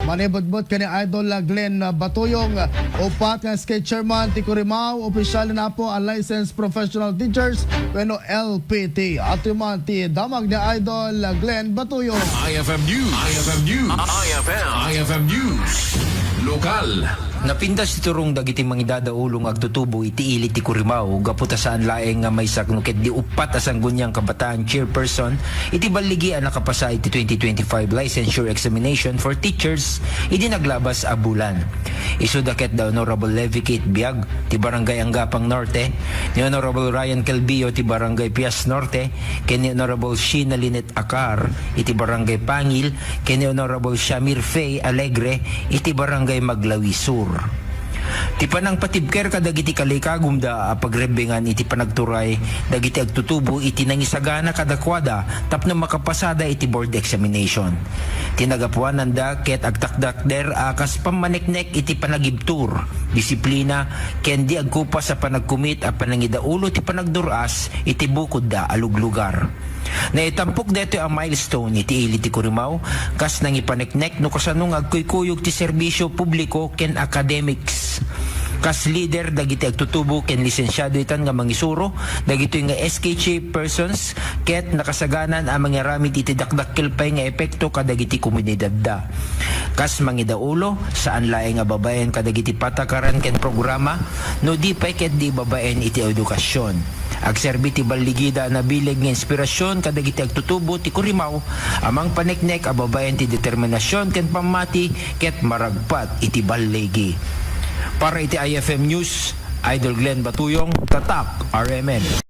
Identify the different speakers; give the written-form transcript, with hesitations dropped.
Speaker 1: Manibot-bot kani Idol Glenn Batuyong upat nga skate chairman ti Curimaw, opisyal na po ang licensed professional teachers wenno LPT. At man ti damag ni Idol Glenn Batuyong.
Speaker 2: IFM News. IFM News. IFM News. Lokal.
Speaker 3: Napindas ti turong dagiti mangidadaulong agtutubo iti ili ti Curimaw gaputasan laeng nga may saknuket di upat asang gunyang kabataan chairperson iti baligi ang nakapasa iti 2025 licensure examination for teachers iti naglabas a bulan. Isudaket da Honorable Levy Kate Biag ti Barangay Anggapang Norte, ni Honorable Ryan Calvillo ti Barangay Pias Norte, ken ni Honorable Sheena Linet Akar iti Barangay Pangil, ken ni Honorable Shamir Faye Alegre iti Barangay Maglawi Sur. Ti panang patibker kadagiti kalikagum da pagrebengan iti panagturay dagiti agtutubo iti nangisagana kadakwada tapno makapasada iti board examination. Tinagapuanan da ket agtakdakder akas pamaneknek iti panagibtur, disiplina ken di agkupa sa panagkumit a panangidaulo ti panagduras iti bukod da aluglugar. Naitampok deto ang milestone iti ili ti Curimaw kas nang ipaneknek no kasanong agkuykuyog ti serbisyo publiko ken academics. Kas leader dagiti agtutubo ken lisensyado itan nga mangisuro dagito nga SKC persons ket nakasaganan ang mga ramid iti dakdakkel pay nga epekto kadagiti komunidad da. Kas mangidaulo saan laeng nga babaen kadagiti patakaran ken programa no di pay ket di babaen iti edukasyon. Agserbi ti baligida na bileg nga inspirasyon kadagiti agtutubo ti Curimaw amang paneknek a babaen ti determinasyon ken pamati ket maragpat iti baligi. Para iti IFM News, Idol Glenn Batuyong, Tatak, RMN.